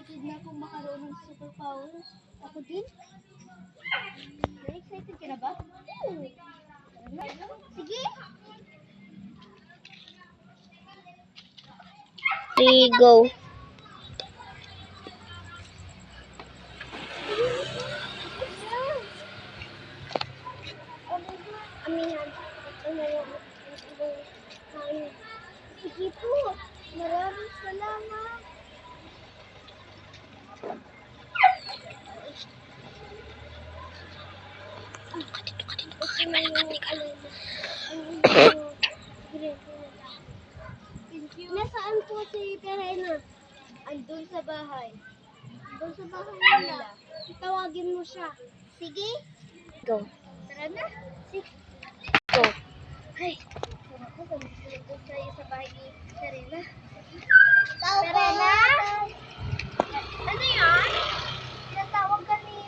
excited na akong makaroon ng superpowers. Ako din. Excited ka na ba? Sige. 3, go. Amihan. Sige po. Maraming salamat. Nasaan po si Perena? Andun sa bahay. Andun sa bahay nila. Tawagin mo siya. Sige. Go. Tara na. Sige. Go. Ay. Ako, sabi ko sa'yo sa bahay ni Perena. Tao po. Perena? Ano yan? Tinatawag ka ni...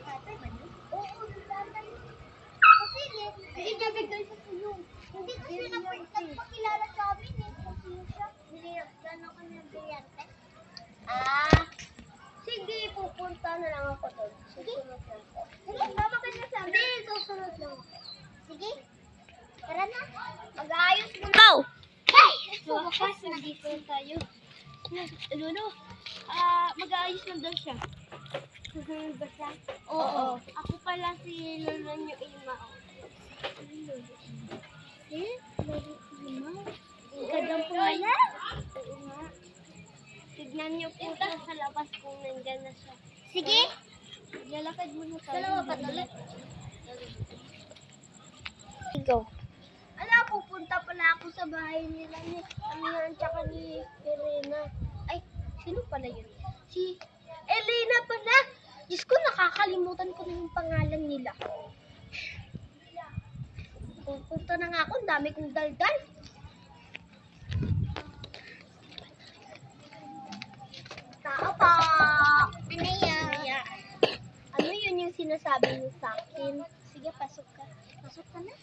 Tatay ba yun? Oo, si tatay. Kasi hindi niya bigay sa sulong. Hindi kasi nagpakilala sa amin eh. Kung sino siya. Gano'n ka ng brillante. Ah. Sige, pupunta na lang ako doon. Susunod lang ako. Sige, tama ka na sa amin. Hindi, susunod lang ako. Sige. Tara na. Mag-aayos mo na. Go. Hey! So, wakas, nandito tayo. Lolo, mag-aayos lang daw siya. Susunod ba siya? Oo. Ako pala si Lolo niyo Ima. Eh? Lolo Ima? Gandang pangalan? Oo nga. Tignan niyo po sa labas kung nandyan na siya. Sige! Lalakad mo na tayo. Dalawa pa tuloy. Go. Ala, pupunta pala ako sa bahay nila ni Amihan tsaka ni Perena. Ay, sino pala yun? Si Elena pala. Diyos ko, nakakalimutan ko na yung pangalan nila. Pupunta na nga ako, ang dami kong daldal. Tao po! Ano yan? Ayan. Ano yun yung sinasabi niyo sa akin? Sige, pasok ka. Pasok ka na.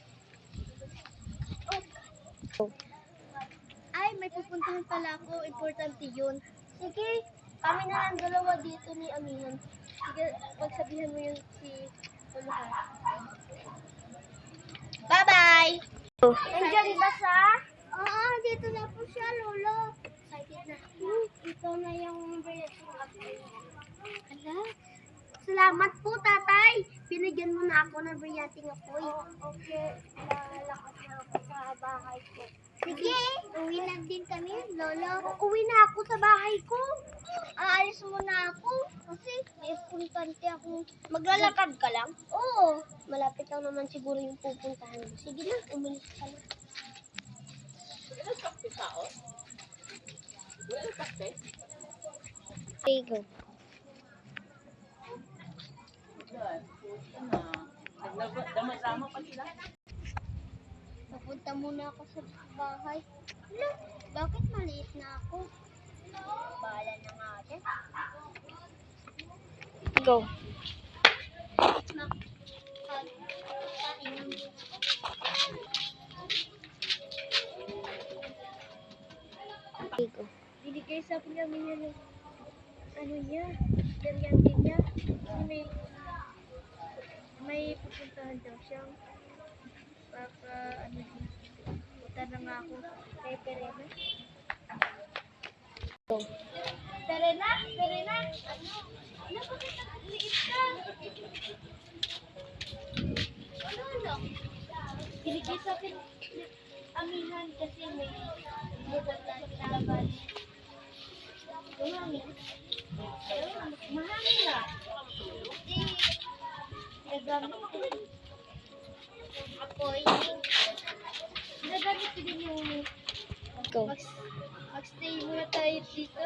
Go. Ay, may pupuntahan pala ako. Importante yun. Sige, kami na lang dalawa dito ni Amihan. Sige, pagsabihan mo yun si Lolo. Bye-bye. Nandiyan ba siya? Oo, dito na po siya, Lolo. Excited na. Ito na yung breathing upgrade. Ala, salamat po, tatay. Binigyan mo na ako ng breathing upgrade. Okay, lalakad na ako sa bahay ko. Sige, uwi na din kami, Lolo. Uwi na ako sa bahay ko. Aalis muna ako kasi importante akong... Maglalakad ka lang? Oo, malapit lang naman siguro yung pupuntahan mo. Sige na, umalis ka na. Okay, go. Papunta muna ako sa bahay. Hala, bakit maliit na ako? Bahala na nga ate. Go. Okay, go. Binigay sa akin kami niya yung ano niya, variante niya. Kasi may pupuntahan daw siyang baka ano niya. Punta na nga ako kay Perena. Go. Perena? Perena? Ano? Ano ba kita? Liit ka? Ano? Binigay sa akin Amihan kasi may budak na sa laban. Mahangin. Mahangin na. Nagamit ko din. Apoy. Nagamit ko din yung Go. mag-stay muna tayo dito.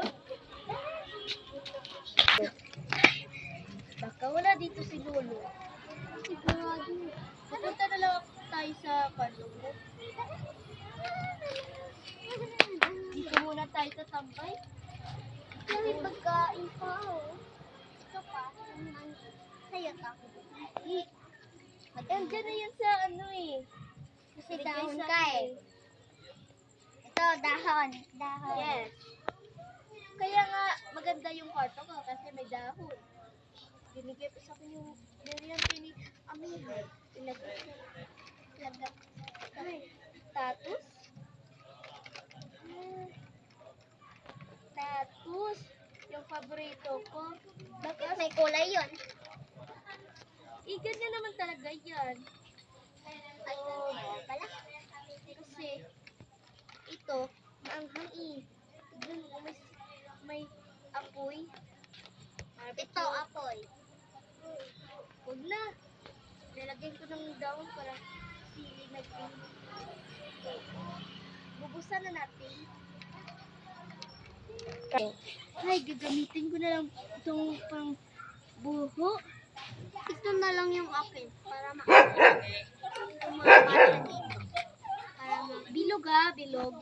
Go. Baka wala dito si Lolo. Sigurado. Pupunta na lang tayo sa kwarto ko. Dito muna tayo sa tambay. May pagkain pa, oh. Ito pa. Sa'yo ta. Andiyan na yan sa ano eh. Kasi dahon ka eh. Ito, dahon. Dahon. Yes. Kaya nga, maganda yung kwarto ko kasi may dahon. Binigay pa sa akin yung biryante ni Amiha. Ilagay ko. Ay, tatus? Tatus. Yung paborito ko. Bakit may kulay yun? Ganyan naman talaga yan. Oh, pala. Kasi, ito, maanghang eh. Tignan mo, may apoy. Ito, apoy. Huwag na. Lalagyan ko ng daon para sili na green. Bubusan na natin. Go. Ay, gagamitin ko na lang itong pang buho. Ito na lang yung akin para makakasya dito. Bilog bilog.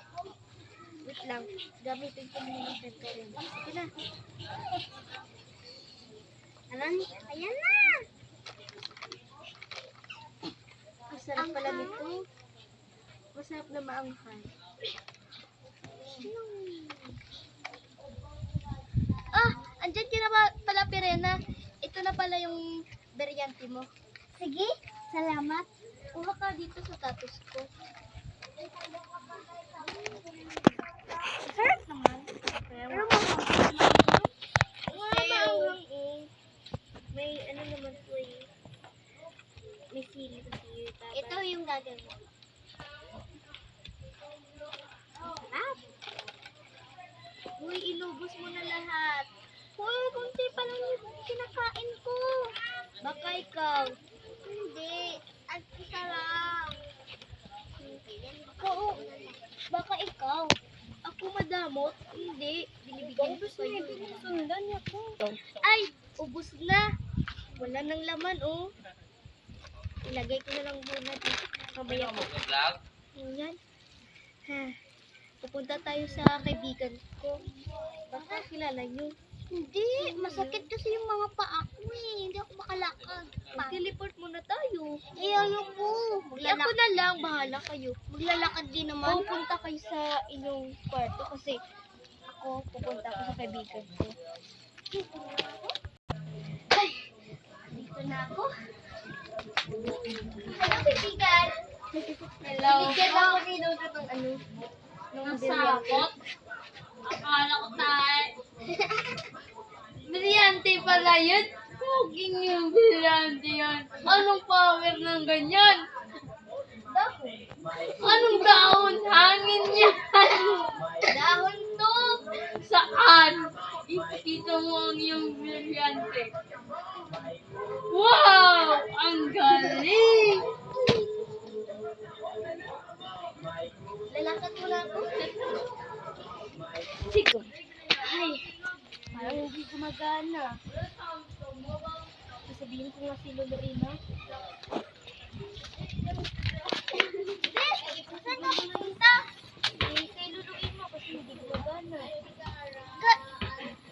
Wait lang, gamitin ko muna yung pento rin. Sige na. Ayan na! Ang sarap pala nito. Masarap na maanghang. Andyan ka na pala, Pirena. Ito na pala yung biryante mo. Sige, salamat. Kuha ka dito sa tatus ko. Sarap naman. Pero may ano naman po eh. May sili kasi. Ito yung gagawin. Sarap. Uy, inubos mo na lahat. Uy, kunti pa lang yung kinakain ko. Baka ikaw. Hindi. Ang sarap. Oo. Baka ikaw. Ako madamot. Hindi. Binibigyan ko sa'yo. Sundan niya po. Ay, ubos na. Wala nang laman, oh. Ilagay ko na lang muna dito. Mamaya ko. Ayan. Pupunta tayo sa kaibigan ko. Baka kilala nyo. Hindi. Masakit kasi yung mga paa ko eh. Hindi ako makalakad. Mag-teleport muna tayo. Ayoko. Ako na lang. Bahala kayo. Maglalakad din naman. Pupunta kayo sa inyong kwarto kasi ako pupunta ako sa kaibigan ko. Ay, dito na ako. Hello, kaibigan. Hello. Bigyan ako ni Lolo ng ano. Ng Sakot. Akala ko tayo. Brilyante pala yun. Puging yung brilyante yan. Anong power ng ganyan? Anong dahon? Hangin yan. dahon to. Saan? Ipakita mo ang iyong brilyante. Wow! Ang galing! Lalakad mo na ako. Go. Ay, parang hindi gumagana. Sasabihin ko nga si Lolo Ina. Saan ka pupunta? Kay Lolo Ina kasi hindi gumagana.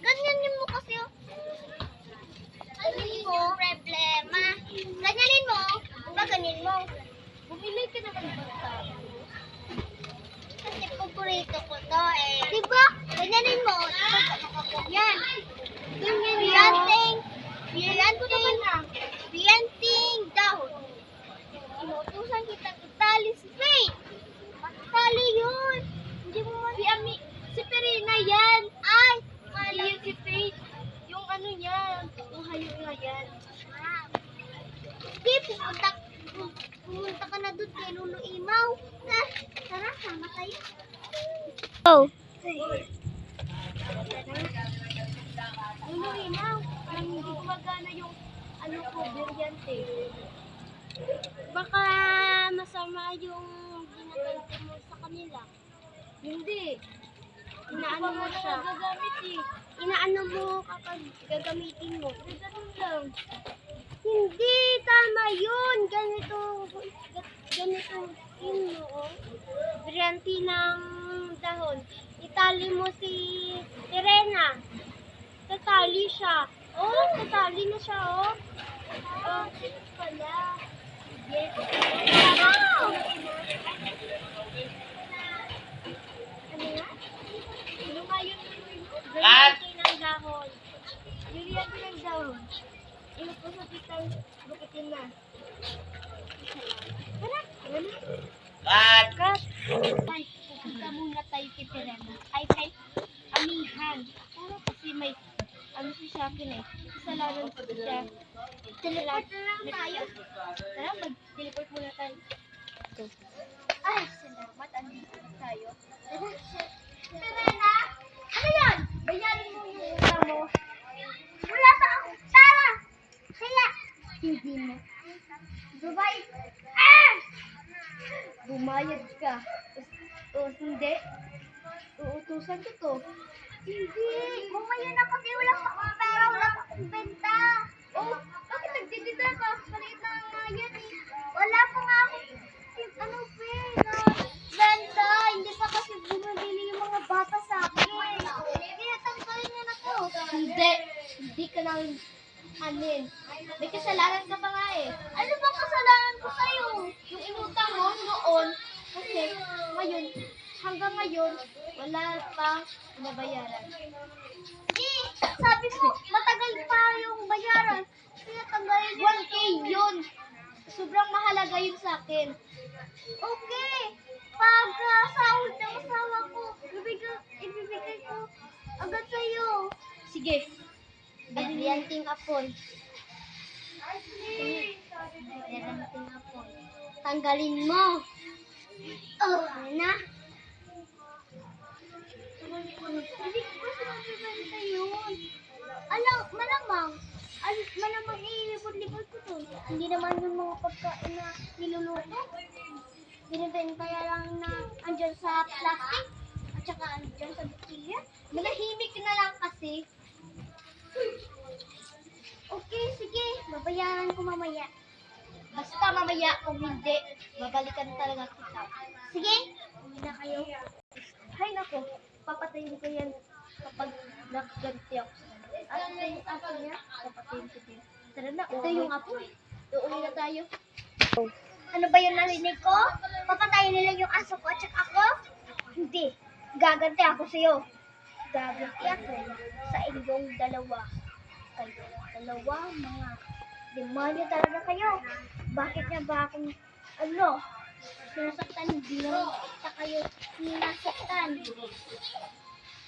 Ganyanin mo kasi. Ganyanin mo. Problema. Ganyanin mo. Ganyanin mo. Bumili ka naman ba sa kasi paborito ko to eh. Diba? Ganyanin mo. Yan. Biyanting dahon. Inutusan kitang itali si Faith. Matali yun. Hindi mo man. Si Perina yan. Ay, mali yun si Faith. Yung ano niya. Yung hayo nga yan. Hindi, pumunta ka na doon kay Lolo Imaw. Tara, sama tayo. Go. Lolo Imaw, parang hindi gumagana yung ano ko, biryante. Baka masama yung ginagante mo sa kanila. Hindi. Inaano mo siya. Gagamit eh. Inaano mo kapag gagamitin mo. Ganun lang. Hindi, tama yun. Ganito yun, oh. Biryante ng dahon. Itali mo si Serena. Tatali siya. Oh, tatali na siya, oh. Oh, pala. Yes. Wow! Ano nga? Ano nga yun? Biryante ng dahon. Ilo po sa pitay. Gupitin na. Tara. Cut. Ay, pupunta muna tayo kay Perena. Ay, kay Amihan. Para kasi may, ano si Shakin eh. Kasalanan ko siya. Teleport na lang tayo. Tara, mag-teleport muna tayo. Ay, salamat. Andito na tayo. Tara. Serena, ano yan? Bayarin mo yung utang mo. Wala pa akong pera. Kaya, Hindi mo. Dubai. Ah! Bumayad ka. O, hindi. Uutusan ko to. Hindi. Mamaya na kasi wala pa akong pera. Wala pa akong benta. Oh, bakit nagdidita ka? Maliit na nga yan eh. Wala pa nga akong ano pera. Benta. Hindi pa kasi bumabili yung mga bata sa akin. Kaya tanggalin niya na to. Hindi. Hindi ka namin anin. May kasalanan ka pa nga eh. Ano ba kasalanan ko sa'yo? Yung inutang mo noon, kasi ngayon, hanggang ngayon, wala pang nabayaran. Eh, sabi mo, matagal pa yung bayaran. Kaya tanggalin niya. 1K yun. Sobrang mahalaga yun sa akin. Okay. Pag sahod ng asawa ko, ibibigay ko agad sa'yo. Sige. Brillianting apple. Brillianting apple. Tanggalin mo. Oh, ano na? Hindi ko kasi mabibenta yun. Malamang. Malamang ilibot-libot ko to. Hindi naman yung mga pagkain na niluluto. Binibenta lang na andyan sa plastic. At saka andyan sa botella. Malahimik ka na lang kasi. Okay, sige. Babayaran ko mamaya. Basta mamaya kung hindi, babalikan talaga kita. Sige. Uwi na kayo. Hay nako, papatayin ko yan kapag nakaganti ako sa kanya. Ano na yung aso niya? Papatayin ko din. Tara na, ito yung apo. Uuwi na tayo. Ano ba yung narinig ko? Papatayin nila yung aso ko at saka ako? Hindi. Gaganti ako sa'yo. Gaganti ako sa inyong dalawa. Kayo dalawa, mga demonyo talaga kayo. Bakit niya ba akong, sinasaktan? Hindi naman kita kayo sinasaktan.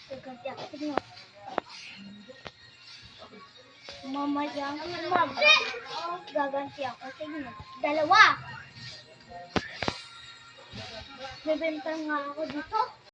Gaganti ako sa inyo. Mamayang umaga. Gaganti ako sa inyo. Dalawa! Bebenta nga ako dito.